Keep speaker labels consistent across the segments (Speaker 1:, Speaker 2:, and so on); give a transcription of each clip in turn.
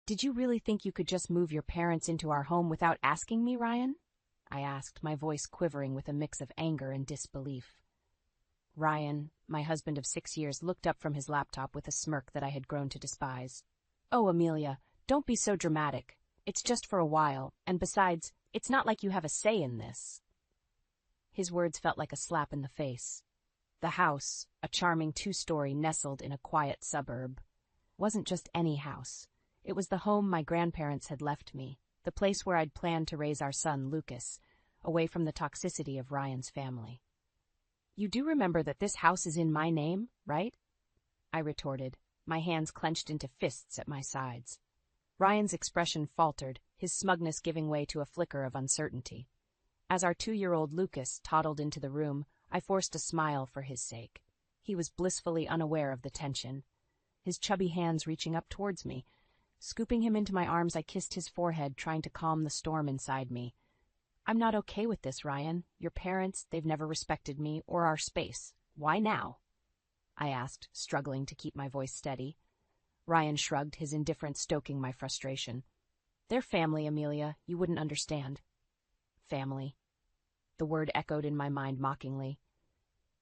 Speaker 1: Did you really think you could just move your parents into our home without asking me, Ryan? I asked, my voice quivering with a mix of anger and disbelief. Ryan, my husband of 6 years, looked up from his laptop with a smirk that I had grown to despise. Oh, Amelia, don't be so dramatic. It's just for a while, and besides, it's not like you have a say in this. His words felt like a slap in the face. The house, a charming 2-story nestled in a quiet suburb, wasn't just any house. It was the home my grandparents had left me, the place where I'd planned to raise our son, Lucas, away from the toxicity of Ryan's family. You do remember that this house is in my name, right? I retorted, my hands clenched into fists at my sides. Ryan's expression faltered, his smugness giving way to a flicker of uncertainty. As our 2-year-old Lucas toddled into the room, I forced a smile for his sake. He was blissfully unaware of the tension, his chubby hands reaching up towards me. Scooping him into my arms, I kissed his forehead, trying to calm the storm inside me. I'm not okay with this, Ryan. Your parents, they've never respected me or our space. Why now? I asked, struggling to keep my voice steady. Ryan shrugged, his indifference stoking my frustration. They're family, Amelia. You wouldn't understand. Family. The word echoed in my mind mockingly.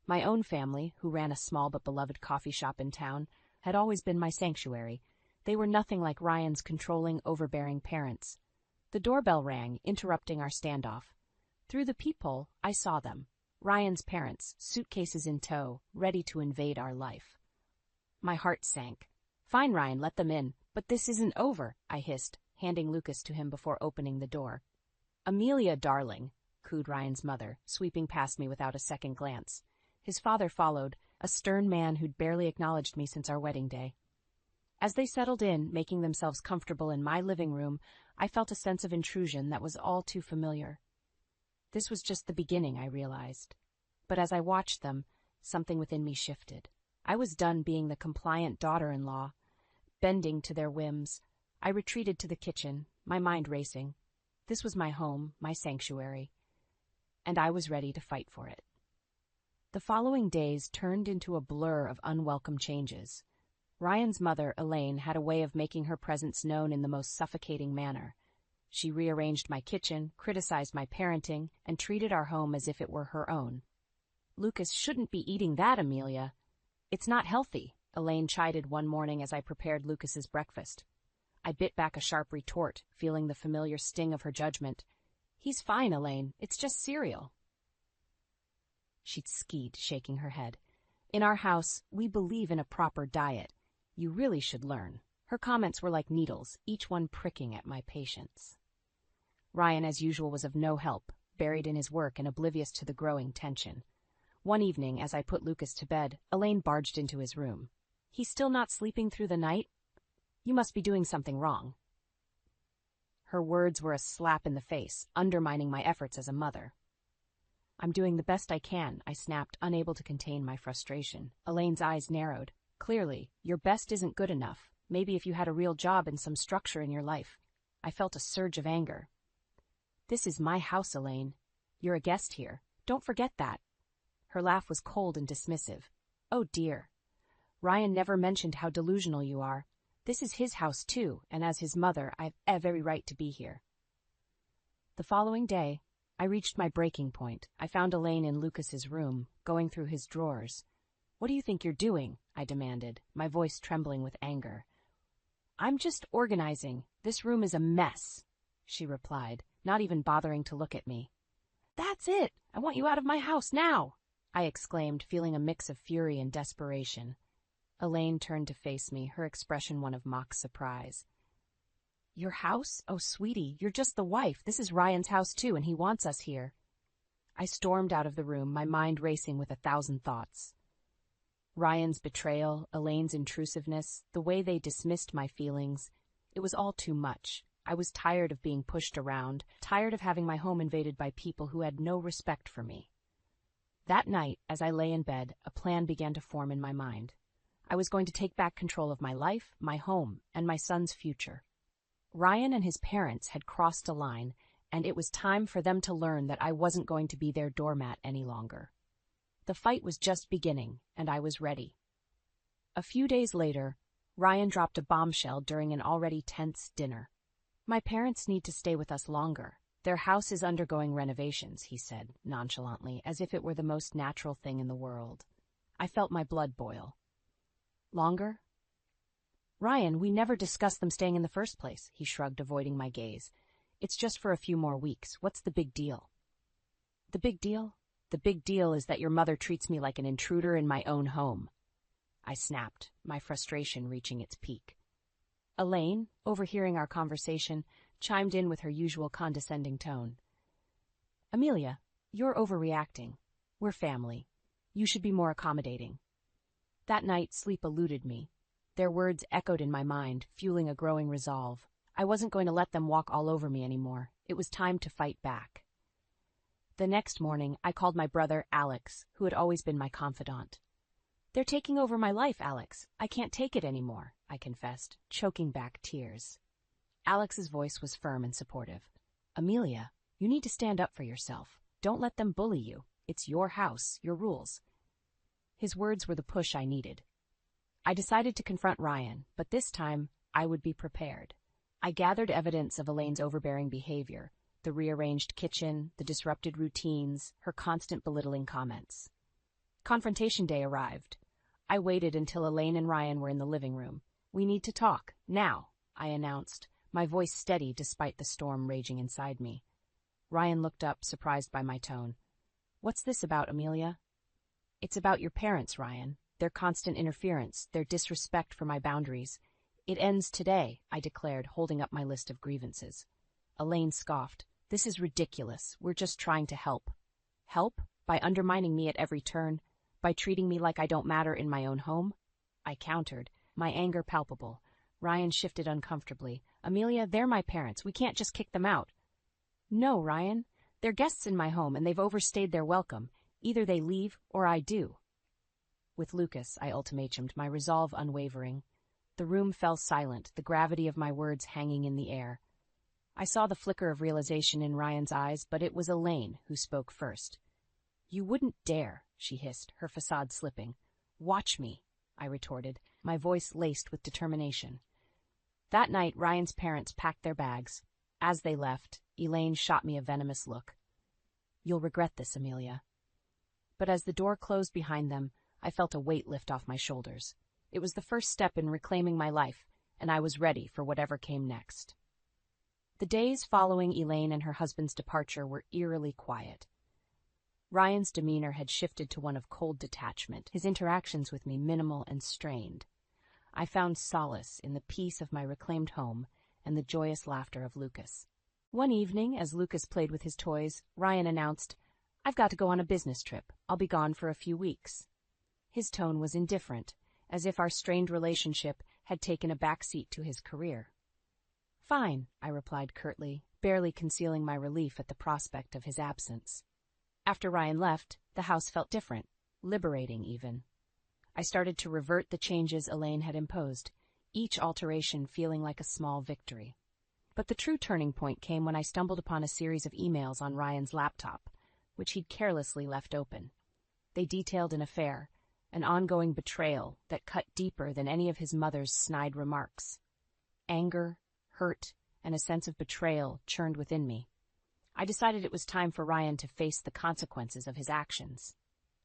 Speaker 1: My own family, who ran a small but beloved coffee shop in town, had always been my sanctuary. They were nothing like Ryan's controlling, overbearing parents. The doorbell rang, interrupting our standoff. Through the peephole, I saw them. Ryan's parents, suitcases in tow, ready to invade our life. My heart sank. Fine, Ryan, let them in, but this isn't over, I hissed, handing Lucas to him before opening the door. Amelia, darling, cooed Ryan's mother, sweeping past me without a second glance. His father followed, a stern man who'd barely acknowledged me since our wedding day. As they settled in, making themselves comfortable in my living room, I felt a sense of intrusion that was all too familiar. This was just the beginning, I realized. But as I watched them, something within me shifted. I was done being the compliant daughter-in-law. Bending to their whims, I retreated to the kitchen, my mind racing. This was my home, my sanctuary, and I was ready to fight for it. The following days turned into a blur of unwelcome changes. Ryan's mother, Elaine, had a way of making her presence known in the most suffocating manner. She rearranged my kitchen, criticized my parenting, and treated our home as if it were her own. Lucas shouldn't be eating that, Amelia. It's not healthy, Elaine chided one morning as I prepared Lucas's breakfast. I bit back a sharp retort, feeling the familiar sting of her judgment. He's fine, Elaine. It's just cereal. She'd skeed, shaking her head. In our house, we believe in a proper diet. You really should learn. Her comments were like needles, each one pricking at my patience. Ryan, as usual, was of no help, buried in his work and oblivious to the growing tension. One evening, as I put Lucas to bed, Elaine barged into his room. He's still not sleeping through the night? You must be doing something wrong. Her words were a slap in the face, undermining my efforts as a mother. I'm doing the best I can, I snapped, unable to contain my frustration. Elaine's eyes narrowed. Clearly, your best isn't good enough. Maybe if you had a real job and some structure in your life. I felt a surge of anger. This is my house, Elaine. You're a guest here. Don't forget that. Her laugh was cold and dismissive. Oh dear. Ryan never mentioned how delusional you are. This is his house too, and as his mother, I've every right to be here. The following day, I reached my breaking point. I found Elaine in Lucas's room, going through his drawers. What do you think you're doing? I demanded, my voice trembling with anger. I'm just organizing. This room is a mess, she replied, not even bothering to look at me. That's it! I want you out of my house now! I exclaimed, feeling a mix of fury and desperation. Elaine turned to face me, her expression one of mock surprise. Your house? Oh, sweetie, you're just the wife. This is Ryan's house too, and he wants us here. I stormed out of the room, my mind racing with 1,000 thoughts. Ryan's betrayal, Elaine's intrusiveness, the way they dismissed my feelings, it was all too much. I was tired of being pushed around, tired of having my home invaded by people who had no respect for me. That night, as I lay in bed, a plan began to form in my mind. I was going to take back control of my life, my home, and my son's future. Ryan and his parents had crossed a line, and it was time for them to learn that I wasn't going to be their doormat any longer. The fight was just beginning, and I was ready. A few days later, Ryan dropped a bombshell during an already tense dinner. My parents need to stay with us longer. Their house is undergoing renovations, he said, nonchalantly, as if it were the most natural thing in the world. I felt my blood boil. Longer? Ryan, we never discussed them staying in the first place, he shrugged, avoiding my gaze. It's just for a few more weeks. What's the big deal? The big deal? The big deal is that your mother treats me like an intruder in my own home. I snapped, my frustration reaching its peak. Elaine, overhearing our conversation, chimed in with her usual condescending tone. Amelia, you're overreacting. We're family. You should be more accommodating. That night, sleep eluded me. Their words echoed in my mind, fueling a growing resolve. I wasn't going to let them walk all over me anymore. It was time to fight back. The next morning, I called my brother, Alex, who had always been my confidant. They're taking over my life, Alex. I can't take it anymore, I confessed, choking back tears. Alex's voice was firm and supportive. Amelia, you need to stand up for yourself. Don't let them bully you. It's your house, your rules. His words were the push I needed. I decided to confront Ryan, but this time I would be prepared. I gathered evidence of Elaine's overbearing behavior, the rearranged kitchen, the disrupted routines, her constant belittling comments. Confrontation day arrived. I waited until Elaine and Ryan were in the living room. We need to talk, now, I announced, my voice steady despite the storm raging inside me. Ryan looked up, surprised by my tone. What's this about, Amelia? It's about your parents, Ryan. Their constant interference, their disrespect for my boundaries. It ends today, I declared, holding up my list of grievances. Elaine scoffed. This is ridiculous. We're just trying to help. Help? By undermining me at every turn? By treating me like I don't matter in my own home? I countered, my anger palpable. Ryan shifted uncomfortably. Amelia, they're my parents. We can't just kick them out. No, Ryan. They're guests in my home, and they've overstayed their welcome. Either they leave, or I do. With Lucas, I ultimatumed, my resolve unwavering. The room fell silent, the gravity of my words hanging in the air. I saw the flicker of realization in Ryan's eyes, but it was Elaine who spoke first. You wouldn't dare, she hissed, her facade slipping. Watch me, I retorted, my voice laced with determination. That night, Ryan's parents packed their bags. As they left, Elaine shot me a venomous look. You'll regret this, Amelia. But as the door closed behind them, I felt a weight lift off my shoulders. It was the first step in reclaiming my life, and I was ready for whatever came next. The days following Elaine and her husband's departure were eerily quiet. Ryan's demeanor had shifted to one of cold detachment, his interactions with me minimal and strained. I found solace in the peace of my reclaimed home and the joyous laughter of Lucas. One evening, as Lucas played with his toys, Ryan announced, I've got to go on a business trip. I'll be gone for a few weeks. His tone was indifferent, as if our strained relationship had taken a backseat to his career. Fine, I replied curtly, barely concealing my relief at the prospect of his absence. After Ryan left, the house felt different, liberating even. I started to revert the changes Elaine had imposed, each alteration feeling like a small victory. But the true turning point came when I stumbled upon a series of emails on Ryan's laptop, which he'd carelessly left open. They detailed an affair, an ongoing betrayal that cut deeper than any of his mother's snide remarks. Anger, hurt, and a sense of betrayal churned within me. I decided it was time for Ryan to face the consequences of his actions.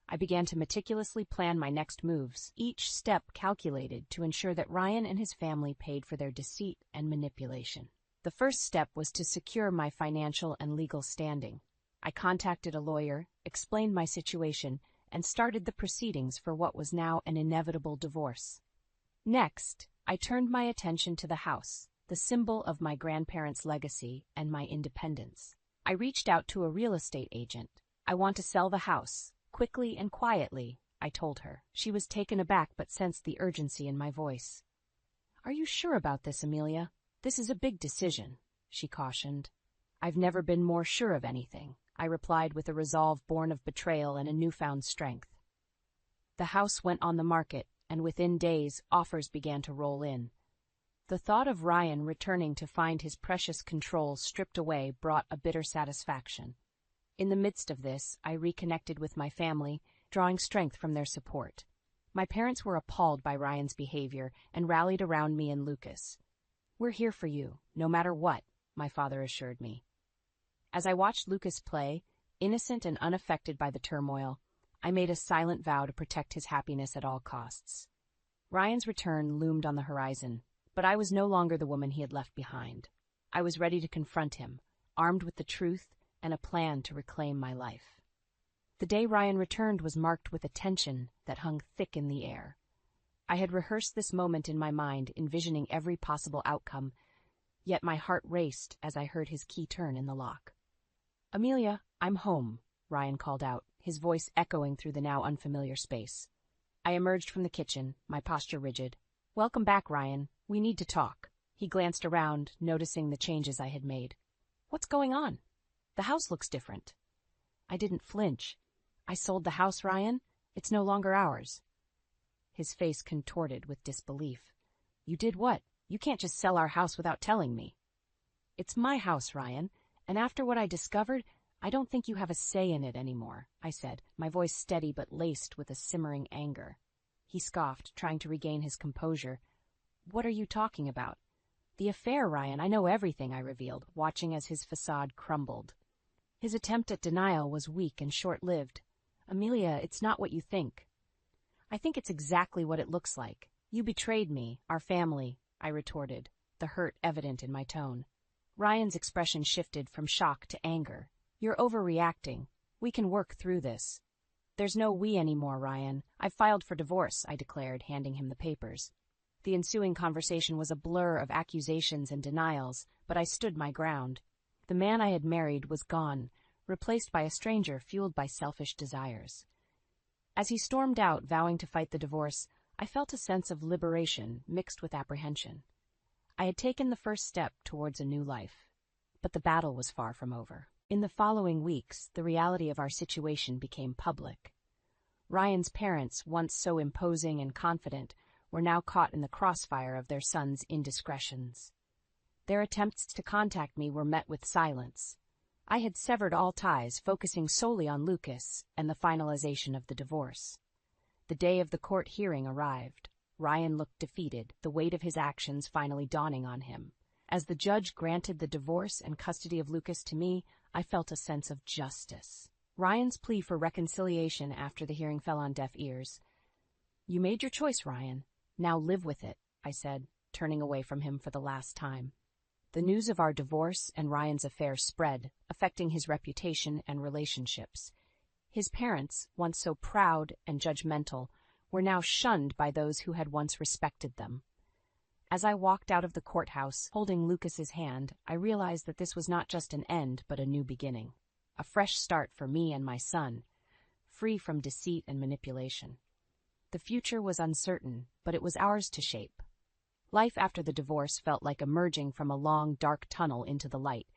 Speaker 1: I began to meticulously plan my next moves, each step calculated to ensure that Ryan and his family paid for their deceit and manipulation. The first step was to secure my financial and legal standing. I contacted a lawyer, explained my situation, and started the proceedings for what was now an inevitable divorce. Next, I turned my attention to the house, the symbol of my grandparents' legacy and my independence. I reached out to a real estate agent. I want to sell the house, quickly and quietly, I told her. She was taken aback but sensed the urgency in my voice. Are you sure about this, Amelia? This is a big decision, she cautioned. I've never been more sure of anything, I replied with a resolve born of betrayal and a newfound strength. The house went on the market, and within days, offers began to roll in. The thought of Ryan returning to find his precious control stripped away brought a bitter satisfaction. In the midst of this, I reconnected with my family, drawing strength from their support. My parents were appalled by Ryan's behavior and rallied around me and Lucas. "We're here for you, no matter what," my father assured me. As I watched Lucas play, innocent and unaffected by the turmoil, I made a silent vow to protect his happiness at all costs. Ryan's return loomed on the horizon, but I was no longer the woman he had left behind. I was ready to confront him, armed with the truth and a plan to reclaim my life. The day Ryan returned was marked with a tension that hung thick in the air. I had rehearsed this moment in my mind, envisioning every possible outcome, yet my heart raced as I heard his key turn in the lock. "Amelia, I'm home," Ryan called out, his voice echoing through the now unfamiliar space. I emerged from the kitchen, my posture rigid. "Welcome back, Ryan. We need to talk." He glanced around, noticing the changes I had made. "What's going on? The house looks different." I didn't flinch. "I sold the house, Ryan. It's no longer ours." His face contorted with disbelief. "You did what? You can't just sell our house without telling me." "It's my house, Ryan, and after what I discovered, I don't think you have a say in it anymore," I said, my voice steady but laced with a simmering anger. He scoffed, trying to regain his composure. "What are you talking about?" "The affair, Ryan. I know everything," I revealed, watching as his facade crumbled. His attempt at denial was weak and short-lived. "Amelia, it's not what you think." "I think it's exactly what it looks like. You betrayed me, our family," I retorted, the hurt evident in my tone. Ryan's expression shifted from shock to anger. "You're overreacting. We can work through this." "There's no we anymore, Ryan. I've filed for divorce," I declared, handing him the papers. The ensuing conversation was a blur of accusations and denials, but I stood my ground. The man I had married was gone, replaced by a stranger fueled by selfish desires. As he stormed out, vowing to fight the divorce, I felt a sense of liberation mixed with apprehension. I had taken the first step towards a new life, but the battle was far from over. In the following weeks, the reality of our situation became public. Ryan's parents, once so imposing and confident, were now caught in the crossfire of their son's indiscretions. Their attempts to contact me were met with silence. I had severed all ties, focusing solely on Lucas and the finalization of the divorce. The day of the court hearing arrived. Ryan looked defeated, the weight of his actions finally dawning on him. As the judge granted the divorce and custody of Lucas to me, I felt a sense of justice. Ryan's plea for reconciliation after the hearing fell on deaf ears. "You made your choice, Ryan. Now live with it," I said, turning away from him for the last time. The news of our divorce and Ryan's affair spread, affecting his reputation and relationships. His parents, once so proud and judgmental, were now shunned by those who had once respected them. As I walked out of the courthouse, holding Lucas's hand, I realized that this was not just an end, but a new beginning. A fresh start for me and my son, free from deceit and manipulation. The future was uncertain, but it was ours to shape. Life after the divorce felt like emerging from a long, dark tunnel into the light.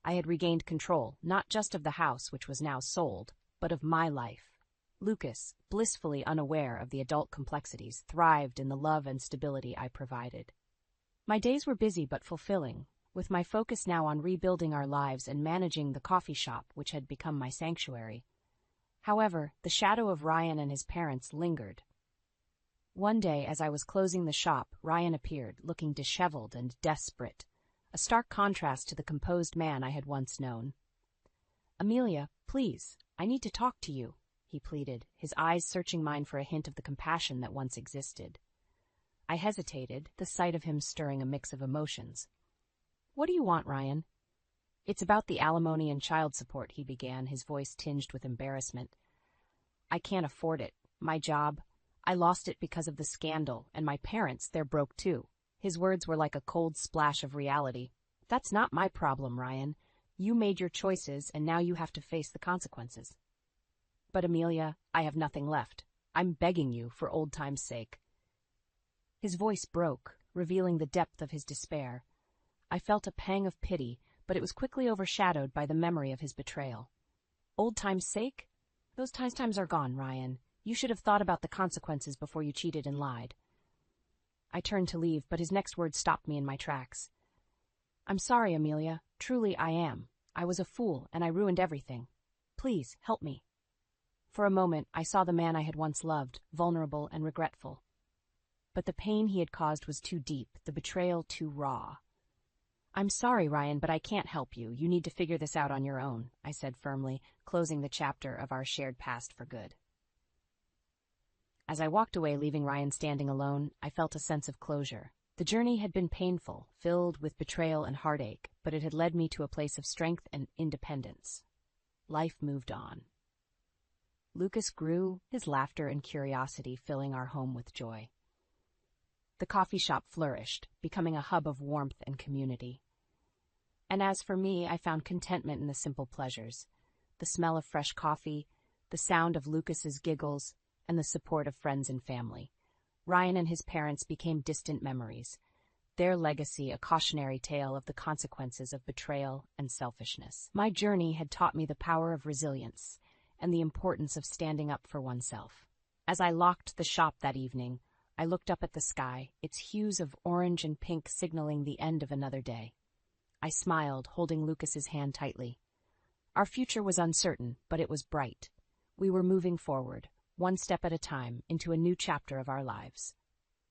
Speaker 1: I had regained control, not just of the house, which was now sold, but of my life. Lucas, blissfully unaware of the adult complexities, thrived in the love and stability I provided. My days were busy but fulfilling, with my focus now on rebuilding our lives and managing the coffee shop which had become my sanctuary. However, the shadow of Ryan and his parents lingered. One day, as I was closing the shop, Ryan appeared, looking disheveled and desperate, a stark contrast to the composed man I had once known. "Amelia, please, I need to talk to you," he pleaded, his eyes searching mine for a hint of the compassion that once existed. I hesitated, the sight of him stirring a mix of emotions. "What do you want, Ryan?" "It's about the alimony and child support," he began, his voice tinged with embarrassment. "I can't afford it. My job, I lost it because of the scandal, and my parents, they're broke too." His words were like a cold splash of reality. "That's not my problem, Ryan. You made your choices, and now you have to face the consequences." "But Amelia, I have nothing left. I'm begging you, for old time's sake." His voice broke, revealing the depth of his despair. I felt a pang of pity, but it was quickly overshadowed by the memory of his betrayal. "Old time's sake? Those times are gone, Ryan. You should have thought about the consequences before you cheated and lied." I turned to leave, but his next words stopped me in my tracks. "I'm sorry, Amelia. Truly I am. I was a fool, and I ruined everything. Please, help me." For a moment, I saw the man I had once loved, vulnerable and regretful. But the pain he had caused was too deep, the betrayal too raw. "I'm sorry, Ryan, but I can't help you. You need to figure this out on your own," I said firmly, closing the chapter of our shared past for good. As I walked away, leaving Ryan standing alone, I felt a sense of closure. The journey had been painful, filled with betrayal and heartache, but it had led me to a place of strength and independence. Life moved on. Lucas grew, his laughter and curiosity filling our home with joy. The coffee shop flourished, becoming a hub of warmth and community. And as for me, I found contentment in the simple pleasures: the smell of fresh coffee, the sound of Lucas's giggles, and the support of friends and family. Ryan and his parents became distant memories, their legacy a cautionary tale of the consequences of betrayal and selfishness. My journey had taught me the power of resilience and the importance of standing up for oneself. As I locked the shop that evening, I looked up at the sky, its hues of orange and pink signaling the end of another day. I smiled, holding Lucas's hand tightly. Our future was uncertain, but it was bright. We were moving forward, one step at a time, into a new chapter of our lives.